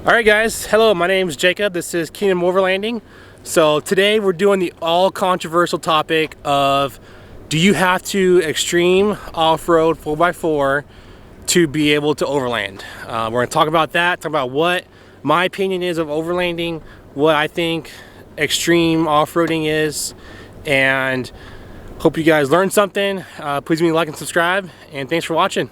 Alright guys, hello, my name is Jacob. This is Kingdom Overlanding. So today we're doing the all controversial topic of, do you have to extreme off-road 4x4 to be able to overland? We're going to talk about that, talk about what my opinion is of overlanding, what I think extreme off-roading is, and hope you guys learned something. Please leave me a like and subscribe, and thanks for watching.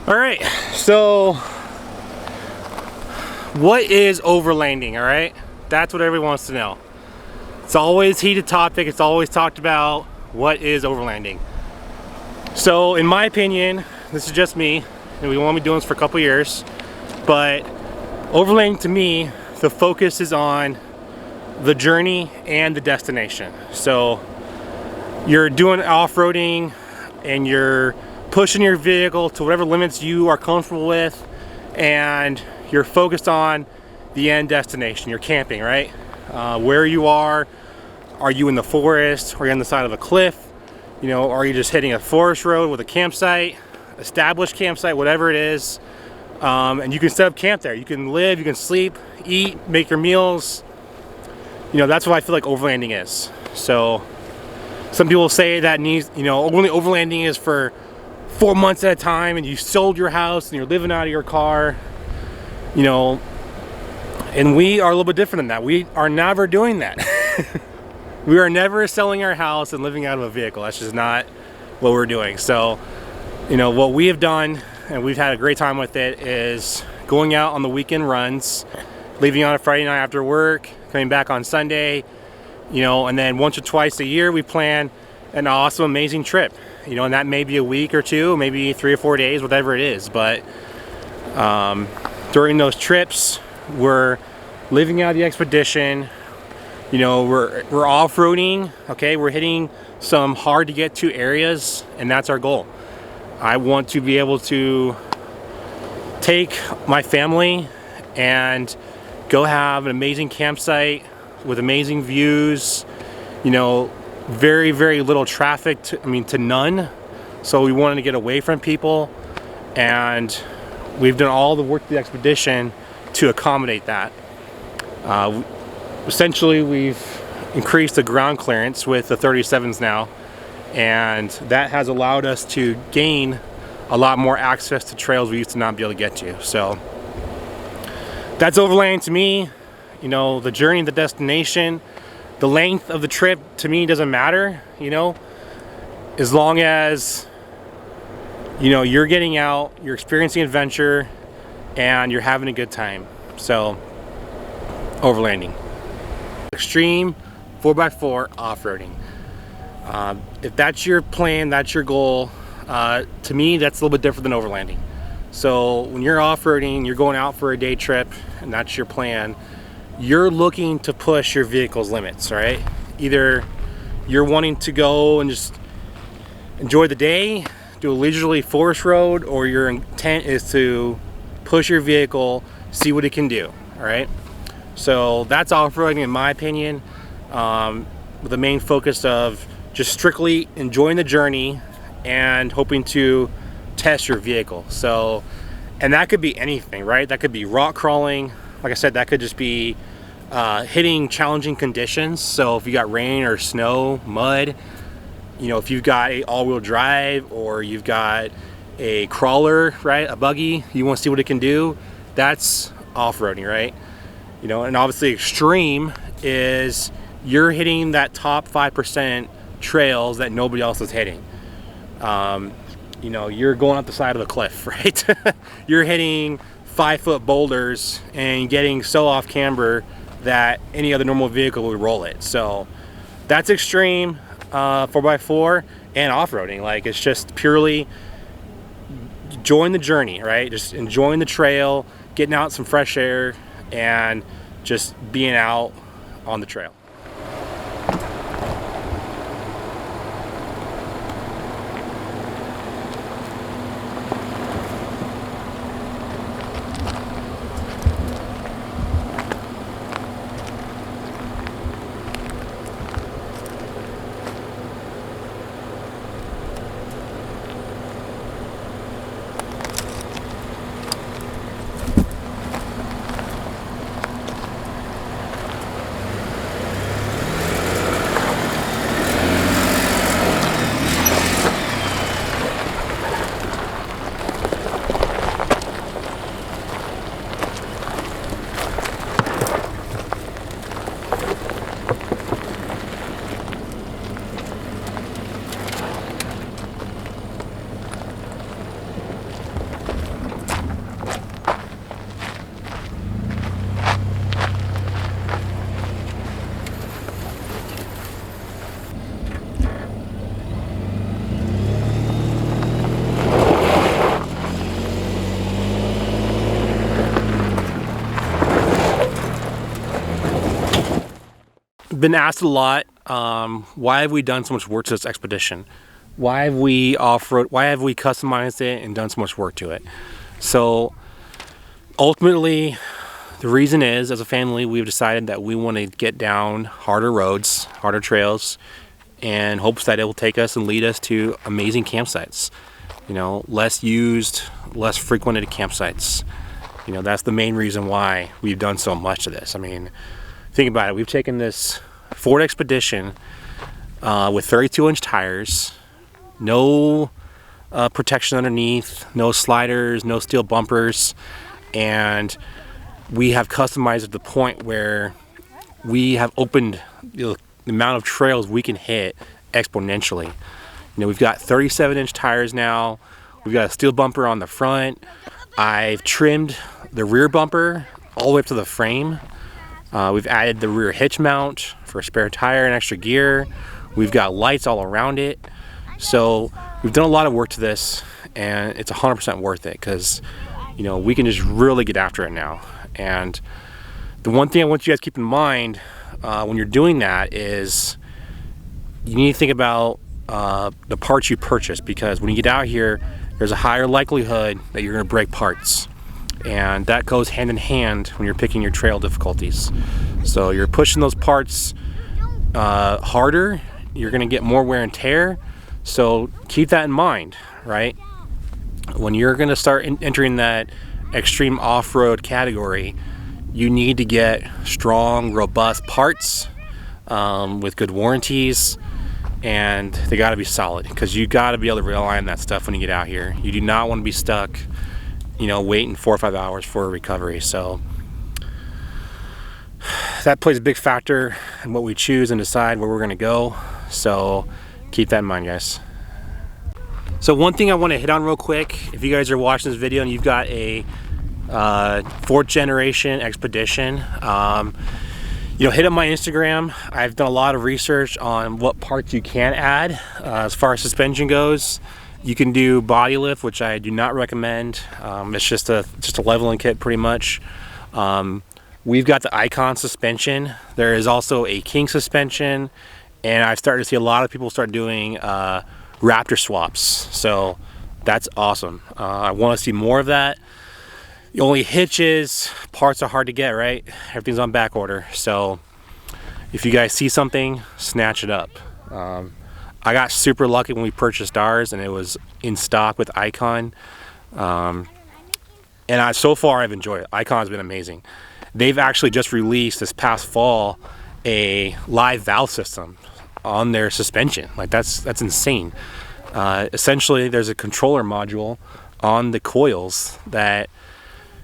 Alright, so what is overlanding, alright? That's what everyone wants to know. It's always a heated topic, it's always talked about, what is overlanding? So in my opinion, this is just me, and we won't be doing this for a couple years, but overlanding to me, the focus is on the journey and the destination. So you're doing off-roading and you're pushing your vehicle to whatever limits you are comfortable with, and you're focused on the end destination. You're camping, right? Where you are you in the forest? Are you on the side of a cliff? You know, are you just hitting a forest road with a campsite, established campsite, whatever it is, and you can set up camp there. You can live, you can sleep, eat, make your meals. You know, that's what I feel like overlanding is. So some people say that needs, you know, only overlanding is for 4 months at a time, and you sold your house and you're living out of your car, you know, and we are a little bit different than that. We are never doing that. We are never selling our house and living out of a vehicle. That's just not what we're doing. So, you know, what we have done, and we've had a great time with it, is going out on the weekend runs, leaving on a Friday night after work, coming back on Sunday, you know, and then once or twice a year we plan an awesome, amazing trip. You know, and that may be a week or two, maybe 3 or 4 days, whatever it is. But during those trips, we're living out the expedition. You know, we're off-roading. Okay, we're hitting some hard to get to areas, and that's our goal. I want to be able to take my family and go have an amazing campsite with amazing views. You know, very, very little traffic, to none. So we wanted to get away from people, and we've done all the work of the expedition to accommodate that. Essentially, we've increased the ground clearance with the 37s now, and that has allowed us to gain a lot more access to trails we used to not be able to get to. So that's overlanding to me. You know, the journey and the destination. The length of the trip to me doesn't matter, you know, as long as, you know, you're getting out, you're experiencing adventure, and you're having a good time. So, overlanding. Extreme 4x4 off-roading. If that's your plan, that's your goal, to me that's a little bit different than overlanding. So when you're off-roading, you're going out for a day trip, and that's your plan, you're looking to push your vehicle's limits, right? Either you're wanting to go and just enjoy the day, do a leisurely forest road, or your intent is to push your vehicle, see what it can do, all right? So that's off-roading in my opinion, with the main focus of just strictly enjoying the journey and hoping to test your vehicle. So, and that could be anything, right? That could be rock crawling. Like I said, that could just be hitting challenging conditions. So if you got rain or snow, mud, you know, if you've got a all-wheel drive, or you've got a crawler, right, a buggy, you want to see what it can do, that's off-roading, right? You know, and obviously extreme is you're hitting that top 5% trails that nobody else is hitting. you know, you're going up the side of a cliff, right? You're hitting 5-foot boulders and getting so off camber that any other normal vehicle would roll it. So that's extreme 4x4 and off-roading. Like, it's just purely enjoying the journey, right? Just enjoying the trail, getting out some fresh air, and just being out on the trail. Been asked a lot, why have we done so much work to this expedition? Why have we off-road, why have we customized it and done so much work to it? So ultimately, the reason is, as a family, we've decided that we want to get down harder roads, harder trails, in hopes that it will take us and lead us to amazing campsites. You know, less used, less frequented campsites. You know, that's the main reason why we've done so much of this. I mean, think about it. We've taken this Ford Expedition with 32-inch tires, no protection underneath, no sliders, no steel bumpers, and we have customized it to the point where we have opened the amount of trails we can hit exponentially. You know, we've got 37-inch tires now. We've got a steel bumper on the front. I've trimmed the rear bumper all the way up to the frame. We've added the rear hitch mount for a spare tire and extra gear. We've got lights all around it. So we've done a lot of work to this, and it's 100% worth it because, you know, we can just really get after it now. And the one thing I want you guys to keep in mind when you're doing that is you need to think about the parts you purchase, because when you get out here, there's a higher likelihood that you're going to break parts. And that goes hand in hand when you're picking your trail difficulties. So you're pushing those parts harder, you're going to get more wear and tear. So keep that in mind, right? When you're going to start entering that extreme off-road category, you need to get strong, robust parts with good warranties, and they got to be solid, because you got to be able to rely on that stuff when you get out here. You do not want to be stuck, you know, waiting 4 or 5 hours for a recovery. So that plays a big factor in what we choose and decide where we're going to go. So keep that in mind, guys. So one thing I want to hit on real quick, if you guys are watching this video and you've got a 4th generation Expedition, you know, hit up my Instagram. I've done a lot of research on what parts you can add as far as suspension goes. You can do body lift, which I do not recommend. It's just a leveling kit pretty much. We've got the Icon suspension. There is also a King suspension, and I've started to see a lot of people start doing Raptor swaps. So that's awesome. I want to see more of that. The only hitch is parts are hard to get, right? Everything's on back order. So if you guys see something, snatch it up. I got super lucky when we purchased ours and it was in stock with Icon. And so far I've enjoyed it. Icon's been amazing. They've actually just released this past fall a live valve system on their suspension. Like that's insane. Essentially there's a controller module on the coils that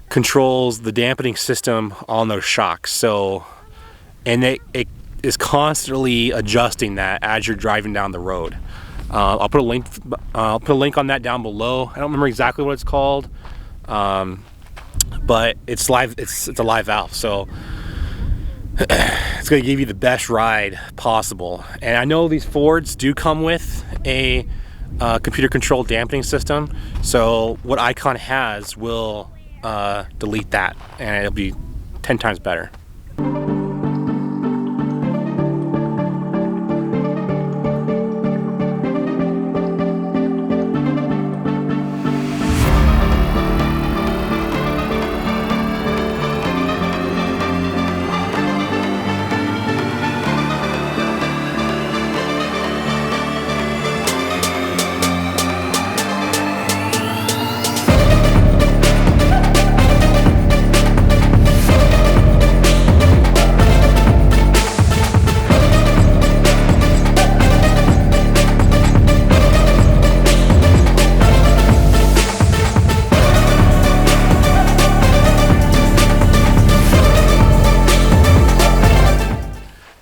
controls the dampening system on those shocks. So, and it is constantly adjusting that as you're driving down the road. I'll put a link. I'll put a link on that down below. I don't remember exactly what it's called, but it's live. It's a live valve, so it's going to give you the best ride possible. And I know these Fords do come with a computer controlled dampening system, so what Icon has will delete that, and it'll be 10 times better.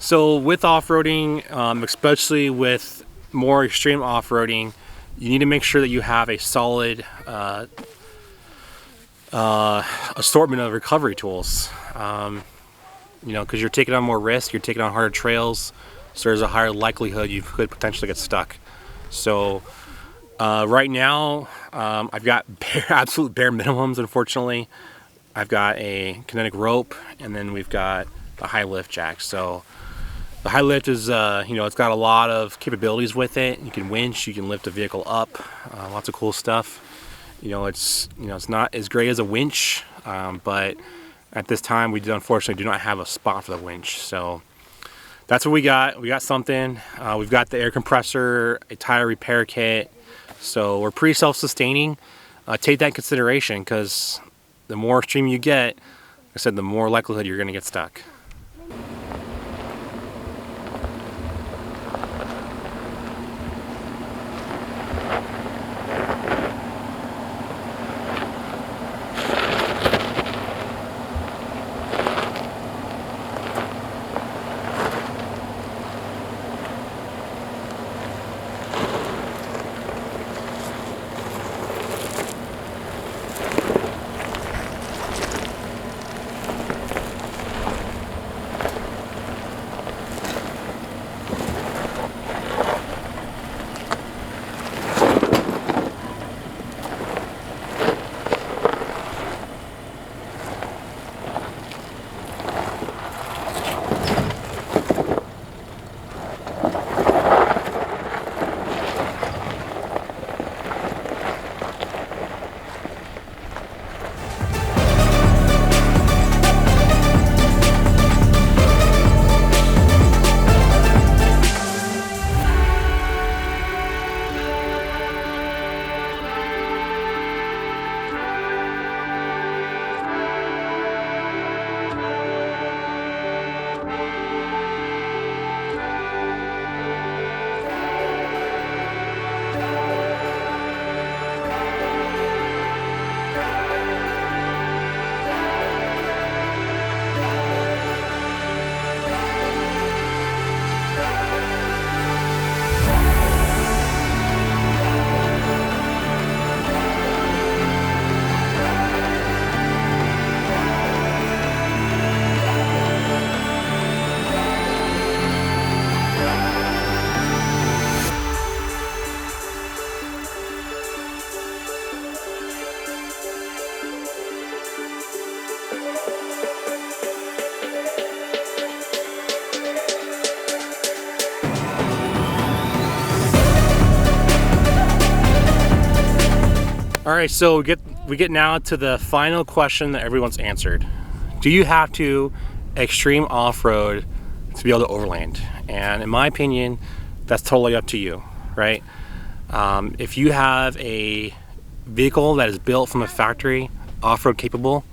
So with off-roading, especially with more extreme off-roading, you need to make sure that you have a solid assortment of recovery tools. You know, because you're taking on more risk, you're taking on harder trails, so there's a higher likelihood you could potentially get stuck. So right now, I've got absolute bare minimums, unfortunately. I've got a kinetic rope, and then we've got the high lift jack. So the high lift is, you know, it's got a lot of capabilities with it. You can winch, you can lift a vehicle up, lots of cool stuff. You know, it's not as great as a winch, but at this time we unfortunately do not have a spot for the winch. So that's what we got. We got something. We've got the air compressor, a tire repair kit. So we're pretty self-sustaining. Take that in consideration, because the more extreme you get, like I said, the more likelihood you're going to get stuck. All right, so we get now to the final question that everyone's answered. Do you have to extreme off-road to be able to overland? And in my opinion, that's totally up to you, right? If you have a vehicle that is built from a factory, off-road capable,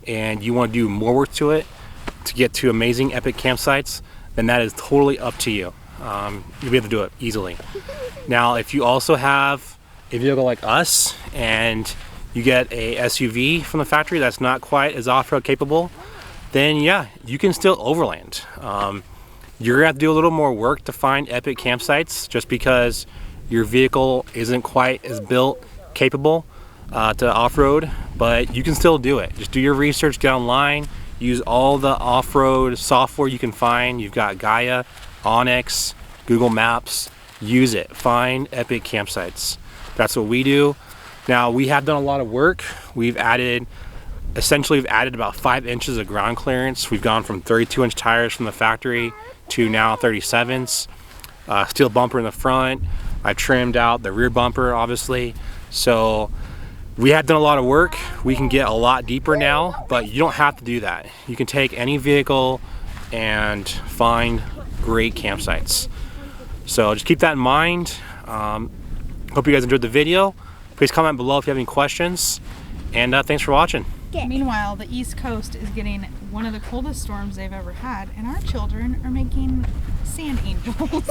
and you want to do more work to it to get to amazing epic campsites, then that is totally up to you. You'll be able to do it easily. Now, if you also have a vehicle like us and you get a SUV from the factory that's not quite as off-road capable, then yeah, you can still overland. You're gonna have to do a little more work to find epic campsites, just because your vehicle isn't quite as built capable to off-road, but you can still do it. Just do your research, get online, use all the off-road software you can find. You've got Gaia, Onyx, Google Maps. Use it. Find epic campsites. That's what we do. Now, we have done a lot of work. We've added about 5 inches of ground clearance. We've gone from 32-inch tires from the factory to now 37s. Steel bumper in the front. I've trimmed out the rear bumper, obviously. So we have done a lot of work. We can get a lot deeper now, but you don't have to do that. You can take any vehicle and find great campsites. So just keep that in mind. Hope you guys enjoyed the video. Please comment below if you have any questions. And thanks for watching. Meanwhile, the East Coast is getting one of the coldest storms they've ever had, and our children are making sand angels.